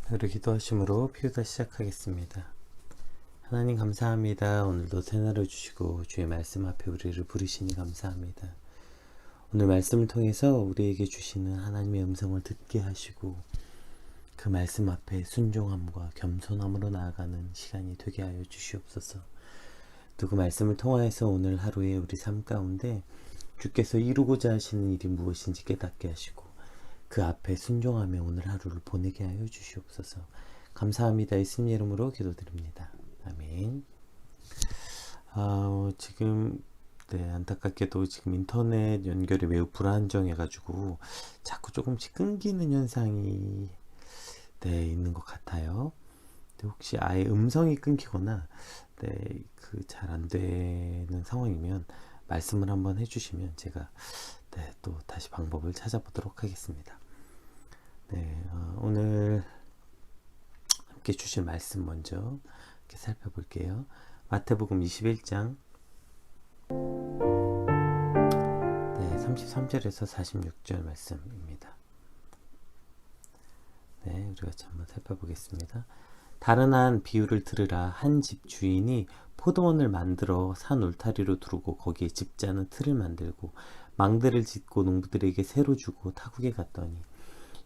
하루 기도하심으로 피우다 시작하겠습니다. 하나님 감사합니다. 오늘도 새날을 주시고 주의 말씀 앞에 우리를 부르시니 감사합니다. 오늘 말씀을 통해서 우리에게 주시는 하나님의 음성을 듣게 하시고 그 말씀 앞에 순종함과 겸손함으로 나아가는 시간이 되게 하여 주시옵소서. 또 그 말씀을 통하여서 오늘 하루의 우리 삶 가운데 주께서 이루고자 하시는 일이 무엇인지 깨닫게 하시고 그 앞에 순종하며 오늘 하루를 보내게 하여 주시옵소서. 감사합니다. 예수님 이름으로 기도드립니다. 아멘. 지금 안타깝게도 지금 인터넷 연결이 매우 불안정해가지고 자꾸 조금씩 끊기는 현상이 있는 것 같아요. 혹시 아예 음성이 끊기거나 잘 안 되는 상황이면 말씀을 한번 해주시면 제가 또 다시 방법을 찾아보도록 하겠습니다. 오늘 함께 주실 말씀 먼저 이렇게 살펴볼게요. 마태복음 21장 33절에서 46절 말씀입니다. 우리가 한번 살펴보겠습니다. 다른 한 비유를 들으라. 한 집 주인이 포도원을 만들어 산 울타리로 두르고 거기에 집자는 틀을 만들고 망대를 짓고 농부들에게 새로 주고 타국에 갔더니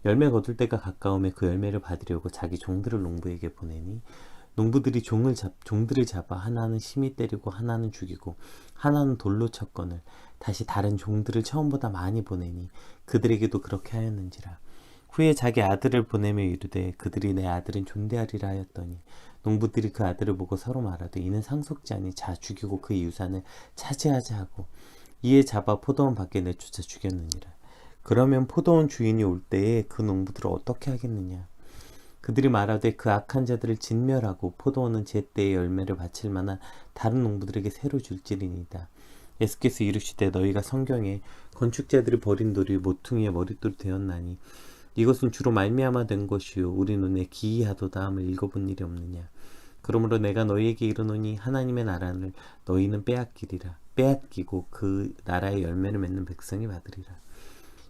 열매 거둘 때가 가까우며 그 열매를 받으려고 자기 종들을 농부에게 보내니 농부들이 종들을 잡아 하나는 심히 때리고 하나는 죽이고 하나는 돌로 쳤거늘 다시 다른 종들을 처음보다 많이 보내니 그들에게도 그렇게 하였는지라. 후에 자기 아들을 보내며 이르되 그들이 내 아들은 존대하리라 하였더니 농부들이 그 아들을 보고 서로 말하되 이는 상속지 아니 자 죽이고 그의 유산을 차지하자 하고 이에 잡아 포도원 밖에 내쫓아 죽였느니라. 그러면 포도원 주인이 올 때에 그 농부들을 어떻게 하겠느냐. 그들이 말하되 그 악한 자들을 진멸하고 포도원은 제때에 열매를 바칠 만한 다른 농부들에게 새로 줄지니이다. 예수께서 이르시되 너희가 성경에 건축자들이 버린 돌이 모퉁이의 머릿돌이 되었나니 이것은 주로 말미암아 된 것이요 우리 눈에 기이하도다 함을 읽어본 일이 없느냐. 그러므로 내가 너희에게 이르노니 하나님의 나라를 너희는 빼앗기고 그 나라의 열매를 맺는 백성이 받으리라.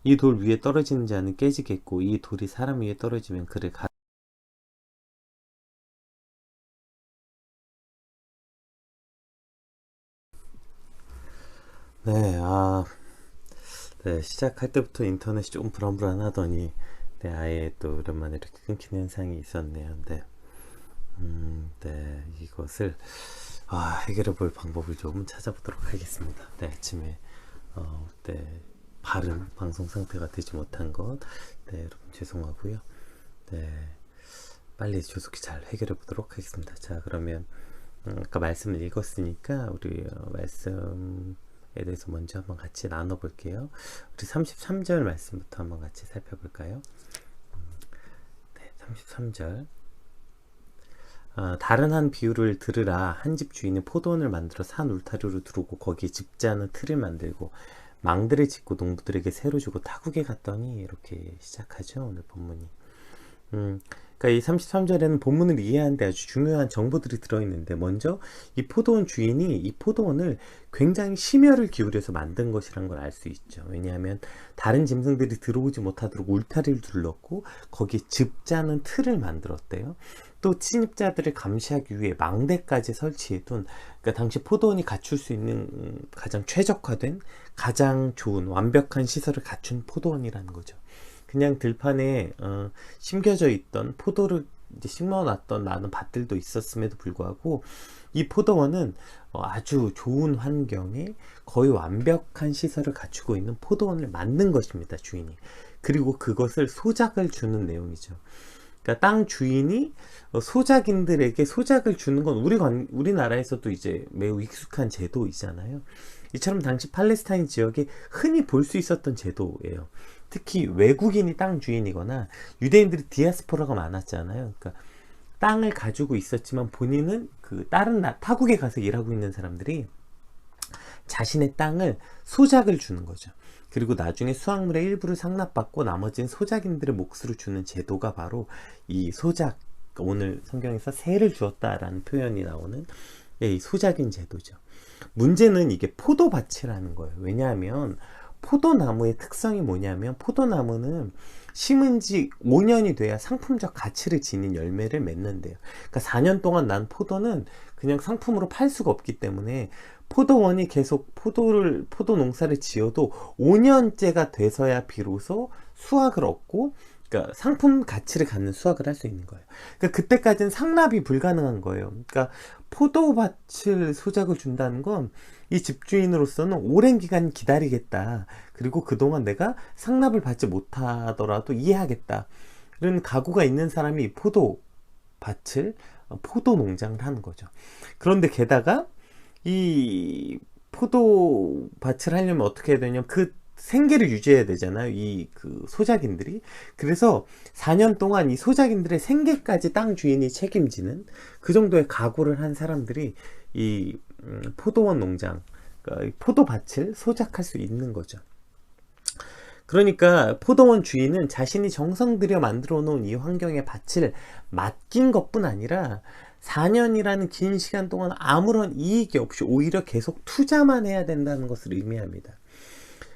이 돌 위에 떨어지는 자는 깨지겠고 이 돌이 사람 위에 떨어지면 그를 시작할 때부터 인터넷이 조금 불안불안하더니 아예 또 오랜만에 이렇게 끊기는 현상이 있었네요. 이것을 해결해 볼 방법을 조금 찾아보도록 하겠습니다. 아침에 바른 방송 상태가 되지 못한 것 여러분 죄송하고요. 빨리 조속히 잘 해결해 보도록 하겠습니다. 자, 그러면 아까 말씀을 읽었으니까 우리 말씀에 대해서 먼저 한번 같이 나눠볼게요. 우리 33절 말씀부터 한번 같이 살펴볼까요? 33절 다른 한 비유를 들으라. 한 집 주인이 포도원을 만들어 산 울타리로 두르고 거기에 집자는 틀을 만들고 망들을 짓고 농부들에게 새로 주고 타국에 갔더니 이렇게 시작하죠. 오늘 본문이. 그러니까 이 33절에는 본문을 이해하는데 아주 중요한 정보들이 들어있는데 먼저 이 포도원 주인이 이 포도원을 굉장히 심혈을 기울여서 만든 것이란 걸 알 수 있죠. 왜냐하면 다른 짐승들이 들어오지 못하도록 울타리를 둘렀고 거기에 즙자는 틀을 만들었대요. 또 침입자들을 감시하기 위해 망대까지 설치해둔, 그러니까 당시 포도원이 갖출 수 있는 가장 최적화된 가장 좋은 완벽한 시설을 갖춘 포도원이라는 거죠. 그냥 들판에 심겨져 있던 포도를 이제 심어놨던 많은 밭들도 있었음에도 불구하고 이 포도원은 아주 좋은 환경에 거의 완벽한 시설을 갖추고 있는 포도원을 만든 것입니다. 주인이. 그리고 그것을 소작을 주는 내용이죠. 그러니까 땅 주인이 소작인들에게 소작을 주는 건 우리나라에서도 이제 매우 익숙한 제도이잖아요. 이처럼 당시 팔레스타인 지역에 흔히 볼 수 있었던 제도예요. 특히 외국인이 땅 주인이거나 유대인들이 디아스포라가 많았잖아요. 그러니까 땅을 가지고 있었지만 본인은 그 다른 타국에 가서 일하고 있는 사람들이 자신의 땅을 소작을 주는 거죠. 그리고 나중에 수확물의 일부를 상납받고 나머지는 소작인들의 몫으로 주는 제도가 바로 이 소작, 오늘 성경에서 세를 주었다라는 표현이 나오는 이 소작인 제도죠. 문제는 이게 포도밭이라는 거예요. 왜냐하면 포도나무의 특성이 뭐냐면 포도나무는 심은 지 5년이 돼야 상품적 가치를 지닌 열매를 맺는데요. 그러니까 4년 동안 난 포도는 그냥 상품으로 팔 수가 없기 때문에 포도원이 계속 포도 농사를 지어도 5년째가 돼서야 비로소 수확을 얻고, 그러니까 상품 가치를 갖는 수확을 할 수 있는 거예요. 그러니까 그때까지는 상납이 불가능한 거예요. 그러니까 포도밭을 소작을 준다는 건 이 집주인으로서는 오랜 기간 기다리겠다. 그리고 그동안 내가 상납을 받지 못하더라도 이해하겠다. 이런 각오가 있는 사람이 이 포도밭을, 포도 농장을 하는 거죠. 그런데 게다가 이 포도밭을 하려면 어떻게 해야 되냐면 그 생계를 유지해야 되잖아요. 이 그 소작인들이. 그래서 4년 동안 이 소작인들의 생계까지 땅 주인이 책임지는 그 정도의 각오를 한 사람들이 이 포도원 농장, 그러니까 포도밭을 소작할 수 있는 거죠. 그러니까 포도원 주인은 자신이 정성 들여 만들어 놓은 이 환경에 밭을 맡긴 것뿐 아니라 4년이라는 긴 시간 동안 아무런 이익이 없이 오히려 계속 투자만 해야 된다는 것을 의미합니다.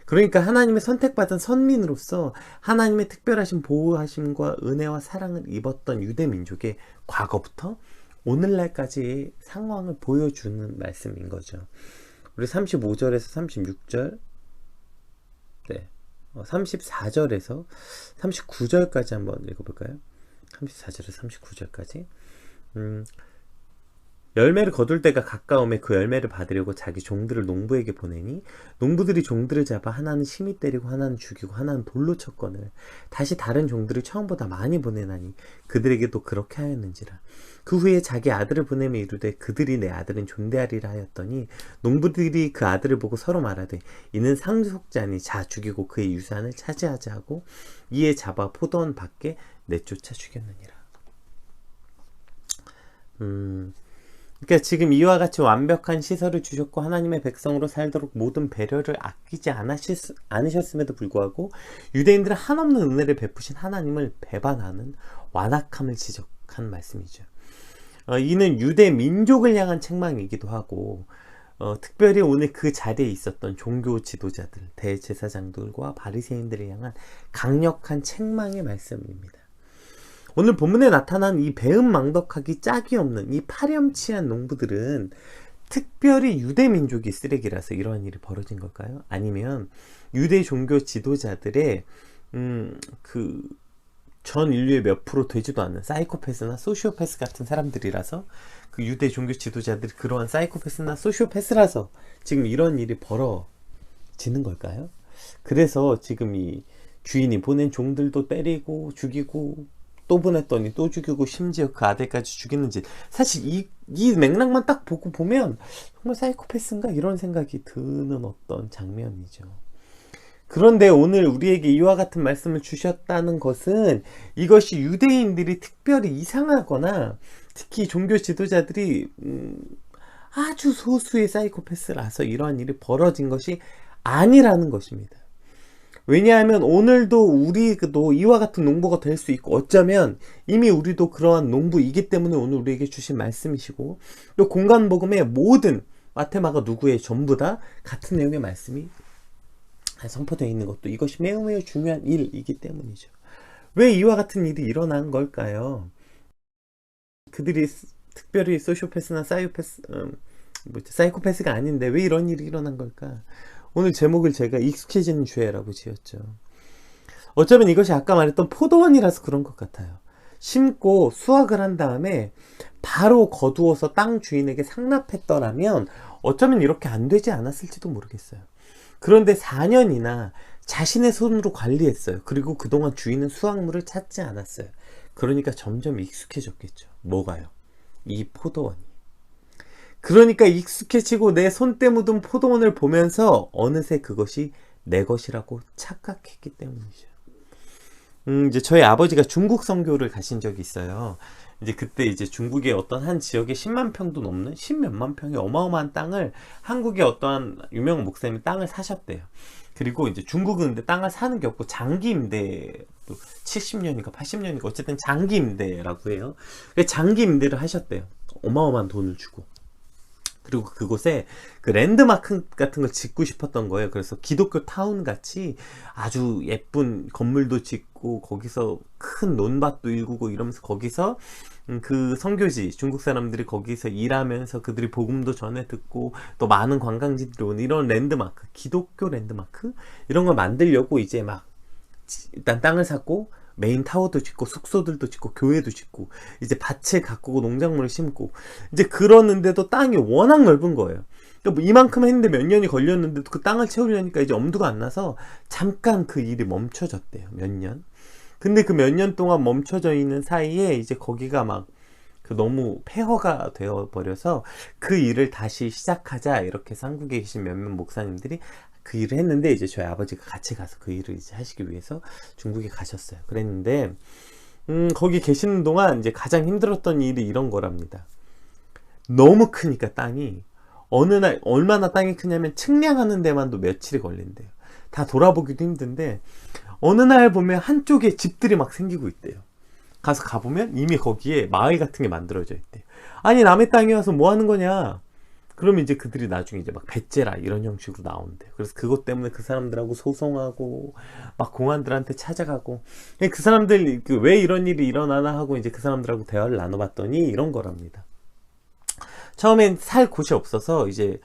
그러니까 하나님의 선택받은 선민으로서 하나님의 특별하신 보호하심과 은혜와 사랑을 입었던 유대 민족의 과거부터 오늘날까지의 상황을 보여주는 말씀인 거죠. 우리 35절에서 36절, 네, 34절에서 39절까지 한번 읽어볼까요? 34절에서 39절까지. 열매를 거둘 때가 가까움에 그 열매를 받으려고 자기 종들을 농부에게 보내니 농부들이 종들을 잡아 하나는 심히 때리고 하나는 죽이고 하나는 돌로 쳤거늘 다시 다른 종들을 처음보다 많이 보내나니 그들에게도 그렇게 하였는지라. 그 후에 자기 아들을 보내며 이르되 그들이 내 아들은 존대하리라 하였더니 농부들이 그 아들을 보고 서로 말하되 이는 상속자니 자 죽이고 그의 유산을 차지하자 하고 이에 잡아 포도원 밖에 내쫓아 죽였느니라. 그러니까 지금 이와 같이 완벽한 시설을 주셨고 하나님의 백성으로 살도록 모든 배려를 아끼지 않으셨음에도 불구하고 유대인들은 한없는 은혜를 베푸신 하나님을 배반하는 완악함을 지적한 말씀이죠. 이는 유대 민족을 향한 책망이기도 하고 특별히 오늘 그 자리에 있었던 종교 지도자들, 대제사장들과 바리새인들을 향한 강력한 책망의 말씀입니다. 오늘 본문에 나타난 이 배은망덕하기 짝이 없는 이 파렴치한 농부들은 특별히 유대 민족이 쓰레기라서 이러한 일이 벌어진 걸까요? 아니면 유대 종교 지도자들의 그 전 인류의 몇 프로 되지도 않는 사이코패스나 소시오패스 같은 사람들이라서 그 유대 종교 지도자들이 그러한 사이코패스나 소시오패스라서 지금 이런 일이 벌어지는 걸까요? 그래서 지금 이 주인이 보낸 종들도 때리고 죽이고 또 보냈더니 또 죽이고 심지어 그 아들까지 죽이는지, 사실 이 맥락만 딱 보고 보면 정말 사이코패스인가 이런 생각이 드는 어떤 장면이죠. 그런데 오늘 우리에게 이와 같은 말씀을 주셨다는 것은 이것이 유대인들이 특별히 이상하거나 특히 종교 지도자들이 아주 소수의 사이코패스라서 이러한 일이 벌어진 것이 아니라는 것입니다. 왜냐하면 오늘도 우리도 이와 같은 농부가 될 수 있고 어쩌면 이미 우리도 그러한 농부이기 때문에 오늘 우리에게 주신 말씀이시고 또 공간복음의 모든 마테마가 누구의 전부 다 같은 내용의 말씀이 선포되어 있는 것도 이것이 매우 매우 중요한 일이기 때문이죠. 왜 이와 같은 일이 일어난 걸까요? 그들이 특별히 소시오패스나 사이코패스가 아닌데 왜 이런 일이 일어난 걸까? 오늘 제목을 제가 익숙해지는 죄라고 지었죠. 어쩌면 이것이 아까 말했던 포도원이라서 그런 것 같아요. 심고 수확을 한 다음에 바로 거두어서 땅 주인에게 상납했더라면 어쩌면 이렇게 안 되지 않았을지도 모르겠어요. 그런데 4년이나 자신의 손으로 관리했어요. 그리고 그동안 주인은 수확물을 찾지 않았어요. 그러니까 점점 익숙해졌겠죠. 뭐가요? 이 포도원이. 그러니까 익숙해지고 내 손때 묻은 포도원을 보면서 어느새 그것이 내 것이라고 착각했기 때문이죠. 이제 저희 아버지가 중국 선교를 가신 적이 있어요. 이제 그때 이제 중국의 어떤 한 지역에 10만 평도 넘는 10몇만 평의 어마어마한 땅을 한국의 어떠한 유명 목사님이 땅을 사셨대요. 그리고 이제 중국은 근데 땅을 사는 게 없고 장기 임대, 70년인가 80년인가 어쨌든 장기 임대라고 해요. 장기 임대를 하셨대요. 어마어마한 돈을 주고. 그리고 그곳에 그 랜드마크 같은 걸 짓고 싶었던 거예요. 그래서 기독교 타운 같이 아주 예쁜 건물도 짓고 거기서 큰 논밭도 일구고 이러면서 거기서 그 선교지 중국 사람들이 거기서 일하면서 그들이 복음도 전해 듣고 또 많은 관광지들이 오는 이런 랜드마크, 기독교 랜드마크 이런 걸 만들려고 이제 막 일단 땅을 샀고 메인 타워도 짓고 숙소들도 짓고 교회도 짓고 이제 밭을 가꾸고 농작물을 심고 이제 그러는데도 땅이 워낙 넓은 거예요. 그러니까 뭐 이만큼 했는데 몇 년이 걸렸는데도 그 땅을 채우려니까 이제 엄두가 안 나서 잠깐 그 일이 멈춰졌대요. 몇 년. 근데 그 몇 년 동안 멈춰져 있는 사이에 이제 거기가 막 그 너무 폐허가 되어 버려서 그 일을 다시 시작하자 이렇게 해서 한국에 계신 몇몇 목사님들이 그 일을 했는데 이제 저희 아버지가 같이 가서 그 일을 이제 하시기 위해서 중국에 가셨어요. 그랬는데 거기 계시는 동안 이제 가장 힘들었던 일이 이런 거랍니다. 너무 크니까 땅이 어느 날 얼마나 땅이 크냐면 측량하는 데만도 며칠이 걸린대요. 다 돌아보기도 힘든데 어느 날 보면 한쪽에 집들이 막 생기고 있대요. 가서 가보면 이미 거기에 마을 같은 게 만들어져 있대요. 아니 남의 땅에 와서 뭐 하는 거냐. 그러면 이제 그들이 나중에 이제 막 배째라 이런 형식으로 나온대요. 그래서 그것 때문에 그 사람들하고 소송하고 막 공안들한테 찾아가고 그 사람들 왜 이런 일이 일어나나 하고 이제 그 사람들하고 대화를 나눠봤더니 이런 거랍니다. 처음엔 살 곳이 없어서 이제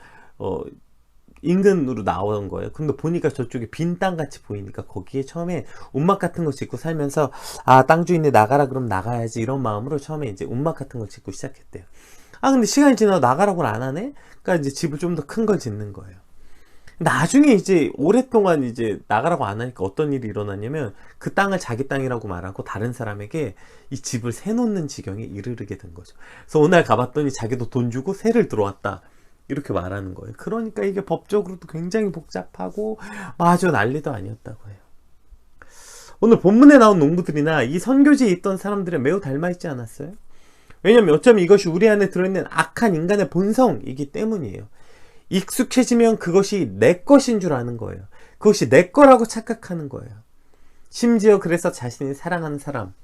인근으로 나온 거예요. 근데 보니까 저쪽에 빈 땅 같이 보이니까 거기에 처음에 움막 같은 거 짓고 살면서 아 땅 주인네 나가라 그럼 나가야지 이런 마음으로 처음에 이제 움막 같은 거 짓고 시작했대요. 아 근데 시간이 지나도 나가라고는 안 하네? 그러니까 이제 집을 좀 더 큰 걸 짓는 거예요. 나중에 이제 오랫동안 이제 나가라고 안 하니까 어떤 일이 일어났냐면 그 땅을 자기 땅이라고 말하고 다른 사람에게 이 집을 세 놓는 지경에 이르게 된 거죠. 그래서 오늘 가봤더니 자기도 돈 주고 세를 들어왔다 이렇게 말하는 거예요. 그러니까 이게 법적으로도 굉장히 복잡하고 아주 난리도 아니었다고 해요. 오늘 본문에 나온 농부들이나 이 선교지에 있던 사람들은 매우 닮아있지 않았어요? 왜냐면 어쩌면 이것이 우리 안에 들어있는 악한 인간의 본성이기 때문이에요. 익숙해지면 그것이 내 것인 줄 아는 거예요. 그것이 내 거라고 착각하는 거예요. 심지어 그래서 자신이 사랑하는 사람,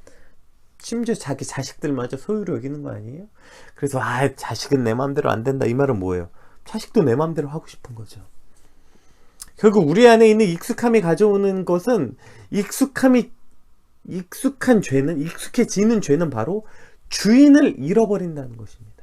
심지어 자기 자식들마저 소유로 여기는 거 아니에요? 그래서 자식은 내 마음대로 안 된다 이 말은 뭐예요? 자식도 내 마음대로 하고 싶은 거죠. 결국 우리 안에 있는 익숙함이 가져오는 것은 익숙해지는 죄는 바로 주인을 잃어버린다는 것입니다.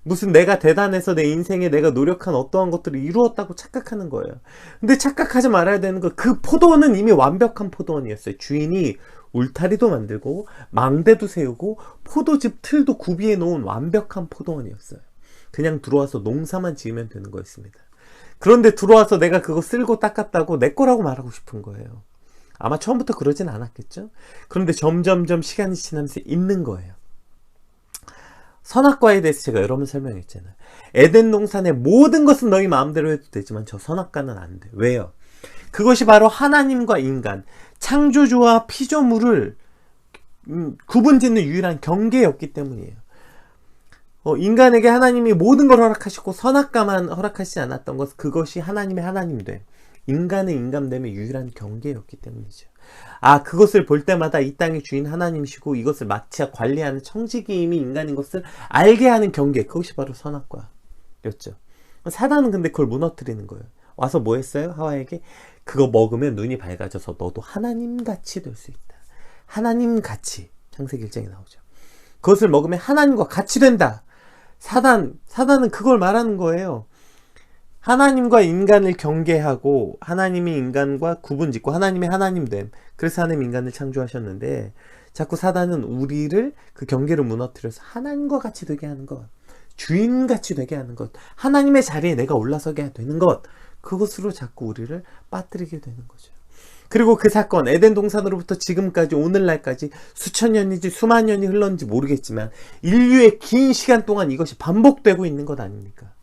무슨 내가 대단해서 내 인생에 내가 노력한 어떠한 것들을 이루었다고 착각하는 거예요. 근데 착각하지 말아야 되는 건 그 포도원은 이미 완벽한 포도원이었어요. 주인이 울타리도 만들고 망대도 세우고 포도즙 틀도 구비해 놓은 완벽한 포도원이었어요. 그냥 들어와서 농사만 지으면 되는 거였습니다. 그런데 들어와서 내가 그거 쓸고 닦았다고 내 거라고 말하고 싶은 거예요. 아마 처음부터 그러진 않았겠죠? 그런데 점점점 시간이 지나면서 잊는 거예요. 선악과에 대해서 제가 여러 번 설명했잖아요. 에덴 동산의 모든 것은 너희 마음대로 해도 되지만 저 선악과는 안 돼. 왜요? 그것이 바로 하나님과 인간, 창조주와 피조물을 구분짓는 유일한 경계였기 때문이에요. 인간에게 하나님이 모든 걸 허락하시고 선악과만 허락하시지 않았던 것, 그것이 하나님의 하나님됨, 인간의 인간됨의 유일한 경계였기 때문이죠. 그것을 볼 때마다 이 땅의 주인 하나님이시고 이것을 마치 관리하는 청지기임이 인간인 것을 알게 하는 경계, 그것이 바로 선악과였죠. 사단은 근데 그걸 무너뜨리는 거예요. 와서 뭐 했어요? 하와에게 그거 먹으면 눈이 밝아져서 너도 하나님같이 될 수 있다. 하나님같이, 창세기 1장에 나오죠. 그것을 먹으면 하나님과 같이 된다. 사단은 그걸 말하는 거예요. 하나님과 인간을 경계하고 하나님이 인간과 구분짓고 하나님의 하나님됨, 그래서 하나님 인간을 창조하셨는데 자꾸 사단은 우리를 그 경계를 무너뜨려서 하나님과 같이 되게 하는 것, 주인같이 되게 하는 것, 하나님의 자리에 내가 올라서게 되는 것, 그것으로 자꾸 우리를 빠뜨리게 되는 거죠. 그리고 그 사건, 에덴 동산으로부터 지금까지 오늘날까지 수천 년이지 수만 년이 흘렀는지 모르겠지만 인류의 긴 시간 동안 이것이 반복되고 있는 것 아닙니까?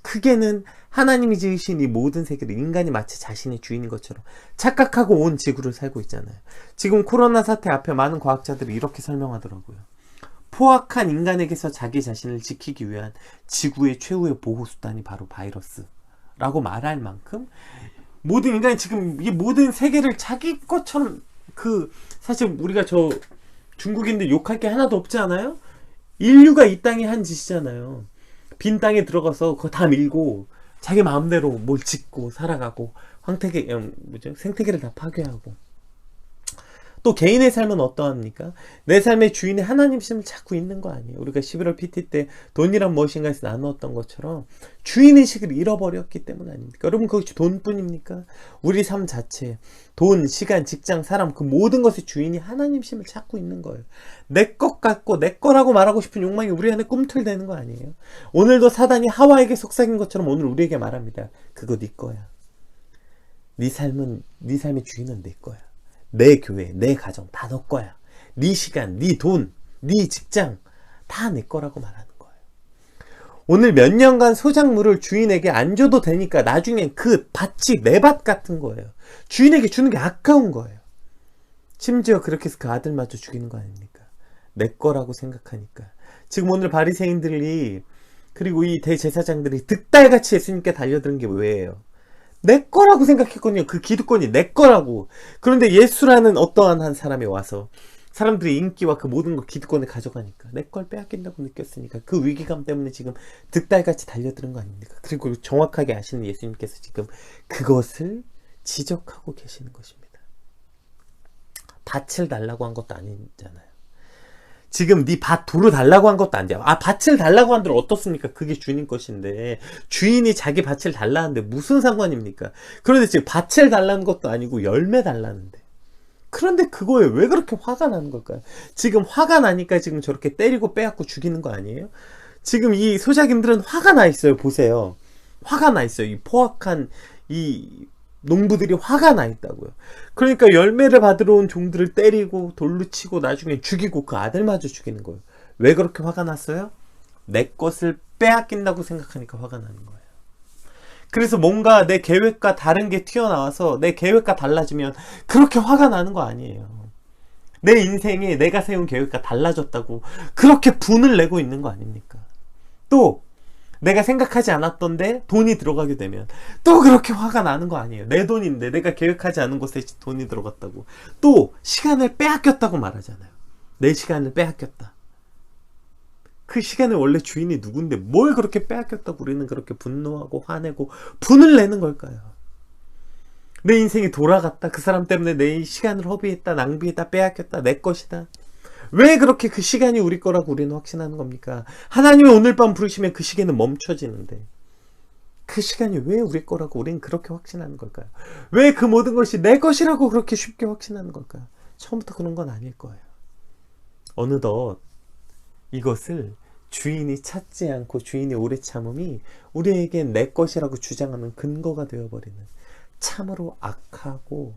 크게는 하나님이 지으신 이 모든 세계를 인간이 마치 자신의 주인인 것처럼 착각하고 온 지구를 살고 있잖아요. 지금 코로나 사태 앞에 많은 과학자들이 이렇게 설명하더라고요. 포악한 인간에게서 자기 자신을 지키기 위한 지구의 최후의 보호수단이 바로 바이러스라고 말할 만큼 모든 인간이 지금 이 모든 세계를 자기 것처럼, 사실 우리가 저 중국인들 욕할 게 하나도 없지 않아요? 인류가 이 땅에 한 짓이잖아요. 빈 땅에 들어가서 그거 다 밀고 자기 마음대로 뭘 짓고 살아가고 생태계를 다 파괴하고. 또 개인의 삶은 어떠합니까? 내 삶의 주인이 하나님심을 찾고 있는 거 아니에요. 우리가 11월 PT 때 돈이란 무엇인가에서 나누었던 것처럼 주인의식을 잃어버렸기 때문 아닙니까? 여러분, 그것이 돈뿐입니까? 우리 삶 자체, 돈, 시간, 직장, 사람, 그 모든 것의 주인이 하나님심을 찾고 있는 거예요. 내 것 같고 내 거라고 말하고 싶은 욕망이 우리 안에 꿈틀대는 거 아니에요? 오늘도 사단이 하와에게 속삭인 것처럼 오늘 우리에게 말합니다. 그거 네 거야. 네 삶의 주인은 네 거야. 내 교회, 내 가정 다 너 거야. 네 시간, 네 돈, 네 직장 다 내 거라고 말하는 거예요. 오늘 몇 년간 소작물을 주인에게 안 줘도 되니까 나중엔 그 밭이 내 밭 같은 거예요. 주인에게 주는 게 아까운 거예요. 심지어 그렇게 해서 그 아들마저 죽이는 거 아닙니까? 내 거라고 생각하니까. 지금 오늘 바리새인들이 그리고 이 대제사장들이 득달같이 예수님께 달려드는 게 왜예요? 내 거라고 생각했거든요. 그 기득권이 내 거라고. 그런데 예수라는 어떠한 한 사람이 와서 사람들의 인기와 그 모든 걸 기득권을 가져가니까 내 걸 빼앗긴다고 느꼈으니까 그 위기감 때문에 지금 득달같이 달려드는 거 아닙니까? 그리고 정확하게 아시는 예수님께서 지금 그것을 지적하고 계시는 것입니다. 밭을 달라고 한 것도 아니잖아요. 지금 네 밭 도로 달라고 한 것도 아니야. 밭을 달라고 한들 어떻습니까? 그게 주인 것인데 주인이 자기 밭을 달라는데 무슨 상관입니까? 그런데 지금 밭을 달라는 것도 아니고 열매 달라는데, 그런데 그거에 왜 그렇게 화가 나는 걸까요? 지금 화가 나니까 지금 저렇게 때리고 빼앗고 죽이는 거 아니에요? 지금 이 소작임들은 화가 나 있어요. 보세요. 화가 나 있어요. 이 포악한 이 농부들이 화가 나 있다고요. 그러니까 열매를 받으러 온 종들을 때리고 돌로 치고 나중에 죽이고 그 아들마저 죽이는 거예요. 왜 그렇게 화가 났어요? 내 것을 빼앗긴다고 생각하니까 화가 나는 거예요. 그래서 뭔가 내 계획과 다른 게 튀어나와서 내 계획과 달라지면 그렇게 화가 나는 거 아니에요. 내 인생에 내가 세운 계획과 달라졌다고 그렇게 분을 내고 있는 거 아닙니까? 또 내가 생각하지 않았던데 돈이 들어가게 되면 또 그렇게 화가 나는 거 아니에요. 내 돈인데 내가 계획하지 않은 곳에 돈이 들어갔다고. 또 시간을 빼앗겼다고 말하잖아요. 내 시간을 빼앗겼다. 그 시간의 원래 주인이 누군데 뭘 그렇게 빼앗겼다고 우리는 그렇게 분노하고 화내고 분을 내는 걸까요? 내 인생이 돌아갔다. 그 사람 때문에 내 시간을 허비했다. 낭비했다. 빼앗겼다. 내 것이다. 왜 그렇게 그 시간이 우리 거라고 우리는 확신하는 겁니까? 하나님이 오늘 밤 부르시면 그 시계는 멈춰지는데 그 시간이 왜 우리 거라고 우리는 그렇게 확신하는 걸까요? 왜 그 모든 것이 내 것이라고 그렇게 쉽게 확신하는 걸까요? 처음부터 그런 건 아닐 거예요. 어느덧 이것을 주인이 찾지 않고 주인이 오래 참음이 우리에겐 내 것이라고 주장하는 근거가 되어버리는 참으로 악하고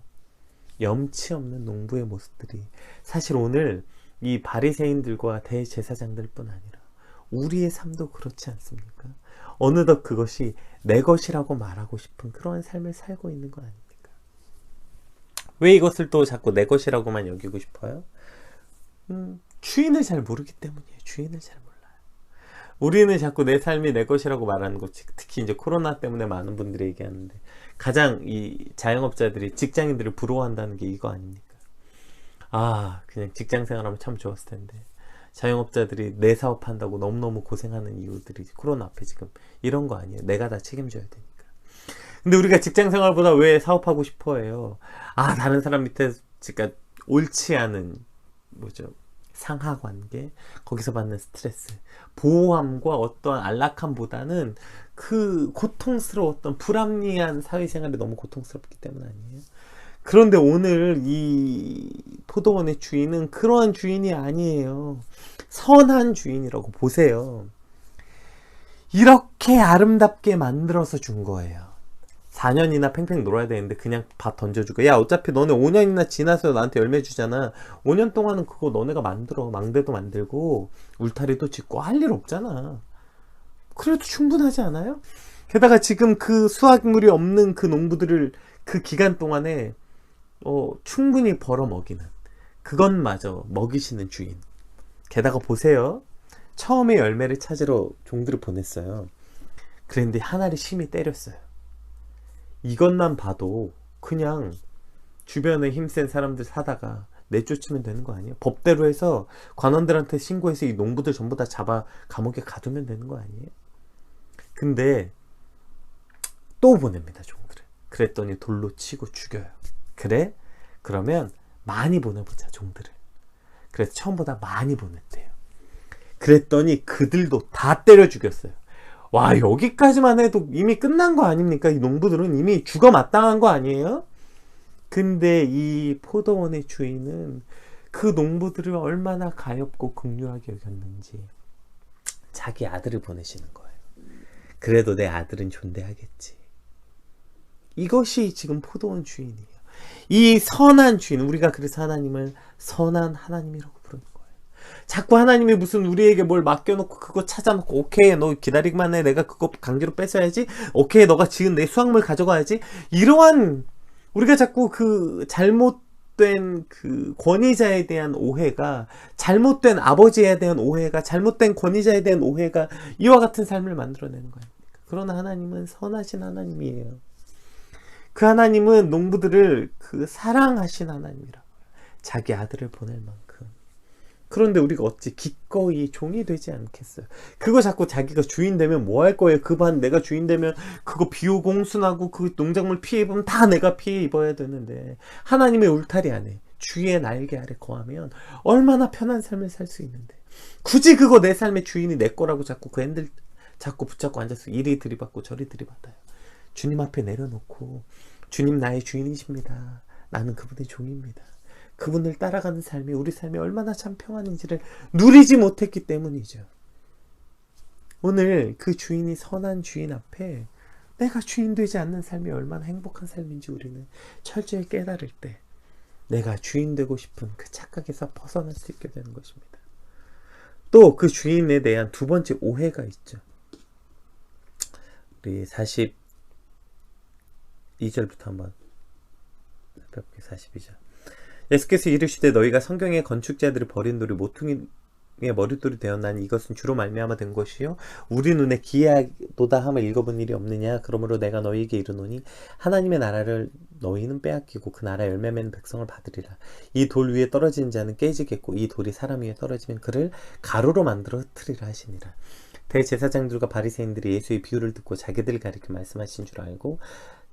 염치 없는 농부의 모습들이 사실 오늘 이 바리새인들과 대제사장들 뿐 아니라 우리의 삶도 그렇지 않습니까? 어느덧 그것이 내 것이라고 말하고 싶은 그러한 삶을 살고 있는 거 아닙니까? 왜 이것을 또 자꾸 내 것이라고만 여기고 싶어요? 주인을 잘 모르기 때문이에요. 주인을 잘 몰라요. 우리는 자꾸 내 삶이 내 것이라고 말하는 것, 특히 이제 코로나 때문에 많은 분들이 얘기하는데 가장 이 자영업자들이 직장인들을 부러워한다는 게 이거 아닙니까? 그냥 직장 생활하면 참 좋았을 텐데 자영업자들이 내 사업한다고 너무너무 고생하는 이유들이 코로나 앞에 지금 이런 거 아니에요. 내가 다 책임져야 되니까. 근데 우리가 직장 생활보다 왜 사업하고 싶어 해요? 다른 사람 밑에 그러니까 옳지 않은 상하 관계, 거기서 받는 스트레스, 보호함과 어떠한 안락함보다는 그 고통스러웠던 불합리한 사회생활이 너무 고통스럽기 때문 아니에요? 그런데 오늘 이 포도원의 주인은 그러한 주인이 아니에요. 선한 주인이라고. 보세요. 이렇게 아름답게 만들어서 준 거예요. 4년이나 팽팽 놀아야 되는데 그냥 밥 던져주고, 야 어차피 너네 5년이나 지나서 나한테 열매 주잖아. 5년 동안은 그거 너네가 만들어. 망대도 만들고 울타리도 짓고 할 일 없잖아. 그래도 충분하지 않아요? 게다가 지금 그 수확물이 없는 그 농부들을 그 기간 동안에 충분히 벌어먹이는, 그것마저 먹이시는 주인. 게다가 보세요. 처음에 열매를 찾으러 종들을 보냈어요. 그런데 하나를 심히 때렸어요. 이것만 봐도 그냥 주변에 힘센 사람들 사다가 내쫓으면 되는 거 아니에요? 법대로 해서 관원들한테 신고해서 이 농부들 전부 다 잡아 감옥에 가두면 되는 거 아니에요? 근데 또 보냅니다, 종들을. 그랬더니 돌로 치고 죽여요. 그래? 그러면 많이 보내보자, 종들을. 그래서 처음보다 많이 보냈대요. 그랬더니 그들도 다 때려 죽였어요. 와, 여기까지만 해도 이미 끝난 거 아닙니까? 이 농부들은 이미 죽어 마땅한 거 아니에요? 근데 이 포도원의 주인은 그 농부들을 얼마나 가엾고 긍휼하게 여겼는지 자기 아들을 보내시는 거예요. 그래도 내 아들은 존대하겠지. 이것이 지금 포도원 주인이에요. 이 선한 주인, 우리가 그래서 하나님을 선한 하나님이라고 부르는 거예요. 자꾸 하나님이 무슨 우리에게 뭘 맡겨놓고 그거 찾아놓고 오케이 너 기다리기만 해, 내가 그거 강제로 뺏어야지, 오케이 너가 지은 내 수확물 가져가야지, 이러한 우리가 자꾸 그 잘못된 그 권위자에 대한 오해가, 잘못된 아버지에 대한 오해가, 잘못된 권위자에 대한 오해가 이와 같은 삶을 만들어내는 거예요. 그러나 하나님은 선하신 하나님이에요. 그 하나님은 농부들을 그 사랑하신 하나님이라고요. 자기 아들을 보낼 만큼. 그런데 우리가 어찌 기꺼이 종이 되지 않겠어요? 그거 자꾸 자기가 주인 되면 뭐 할 거예요? 그 반 내가 주인 되면 그거 비오고 홍순하고 그 농작물 피해 입으면 다 내가 피해 입어야 되는데, 하나님의 울타리 안에 주의 날개 아래 거하면 얼마나 편한 삶을 살 수 있는데, 굳이 그거 내 삶의 주인이 내 거라고 자꾸 그 핸들 자꾸 붙잡고 앉아서 이리 들이받고 저리 들이받아요. 주님 앞에 내려놓고 주님 나의 주인이십니다. 나는 그분의 종입니다. 그분을 따라가는 삶이 우리 삶이 얼마나 참 평안인지를 누리지 못했기 때문이죠. 오늘 그 주인이 선한 주인 앞에 내가 주인 되지 않는 삶이 얼마나 행복한 삶인지 우리는 철저히 깨달을 때 내가 주인 되고 싶은 그 착각에서 벗어날 수 있게 되는 것입니다. 또 그 주인에 대한 두 번째 오해가 있죠. 우리 42절부터 한번 살펴볼게요. 42절. 예수께서 이르시되 너희가 성경의 건축자들이 버린 돌이 모퉁이의 머릿돌이 되었나니 이것은 주로 말미암아 된 것이요 우리 눈에 기이하도다 함을 읽어본 일이 없느냐. 그러므로 내가 너희에게 이르노니 하나님의 나라를 너희는 빼앗기고 그 나라 열매 맺는 백성을 받으리라. 이 돌 위에 떨어진 자는 깨지겠고 이 돌이 사람 위에 떨어지면 그를 가루로 만들어 흩으리라 하시니라. 대제사장들과 바리새인들이 예수의 비유를 듣고 자기들 가리켜 말씀하신 줄 알고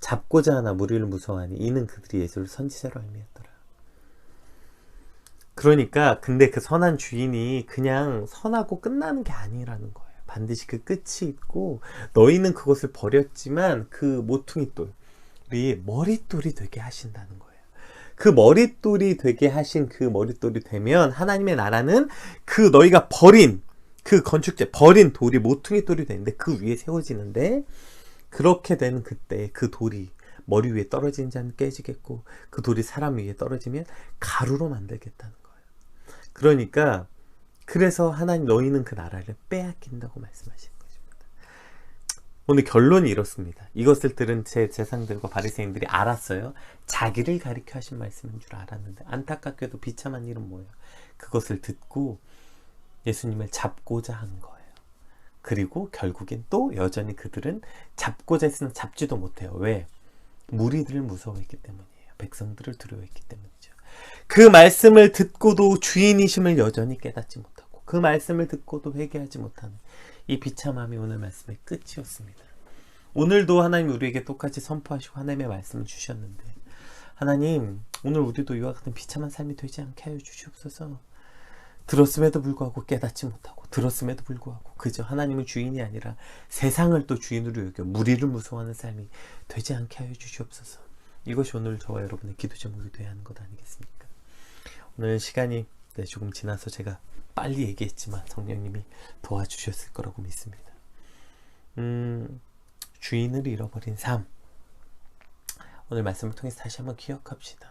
잡고자 하나 무리를 무서워하니 이는 그들이 예수를 선지자로 알미었더라. 그러니까 근데 그 선한 주인이 그냥 선하고 끝나는 게 아니라는 거예요. 반드시 그 끝이 있고 너희는 그것을 버렸지만 그 모퉁이돌이 머릿돌이 되게 하신다는 거예요. 그 머릿돌이 되게 하신 그 머릿돌이 되면 하나님의 나라는 그 너희가 버린 그 건축자 버린 돌이 모퉁이돌이 되는데 그 위에 세워지는데, 그렇게 되는 그때 그 돌이 머리 위에 떨어진 자는 깨지겠고 그 돌이 사람 위에 떨어지면 가루로 만들겠다는 거예요. 그러니까 그래서 하나님 너희는 그 나라를 빼앗긴다고 말씀하시는 것입니다. 오늘 결론이 이렇습니다. 이것을 들은 제사장들과 바리새인들이 알았어요. 자기를 가리켜 하신 말씀인 줄 알았는데 안타깝게도 비참한 일은 뭐예요? 그것을 듣고 예수님을 잡고자 한 거예요. 그리고 결국엔 또 여전히 그들은 잡고자 했으나 잡지도 못해요. 왜? 무리들을 무서워했기 때문이에요. 백성들을 두려워했기 때문이죠. 그 말씀을 듣고도 주인이심을 여전히 깨닫지 못하고 그 말씀을 듣고도 회개하지 못하는 이 비참함이 오늘 말씀의 끝이었습니다. 오늘도 하나님 우리에게 똑같이 선포하시고 하나님의 말씀을 주셨는데, 하나님 오늘 우리도 이와 같은 비참한 삶이 되지 않게 하여 주시옵소서. 들었음에도 불구하고 깨닫지 못하고 들었음에도 불구하고 그저 하나님은 주인이 아니라 세상을 또 주인으로 여겨 무리를 무서워하는 삶이 되지 않게 하여 주시옵소서. 이것이 오늘 저와 여러분의 기도 제목이 되어야 하는 것 아니겠습니까? 오늘 시간이 조금 지나서 제가 빨리 얘기했지만 성령님이 도와주셨을 거라고 믿습니다. 주인을 잃어버린 삶, 오늘 말씀을 통해서 다시 한번 기억합시다.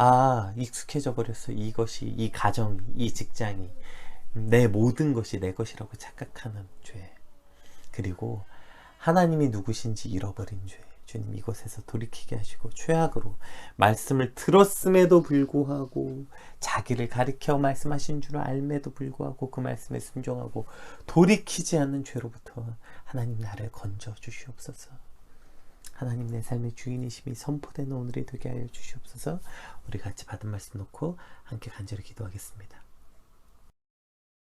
아, 익숙해져 버렸어. 이것이, 이 가정이, 이 직장이, 내 모든 것이 내 것이라고 착각하는 죄. 그리고 하나님이 누구신지 잃어버린 죄. 주님 이것에서 돌이키게 하시고 최악으로 말씀을 들었음에도 불구하고 자기를 가리켜 말씀하신 줄 알매도 불구하고 그 말씀에 순종하고 돌이키지 않는 죄로부터 하나님 나를 건져 주시옵소서. 하나님 내 삶의 주인이심이 선포되는 오늘이 되게 하여 주시옵소서. 우리 같이 받은 말씀 놓고 함께 간절히 기도하겠습니다.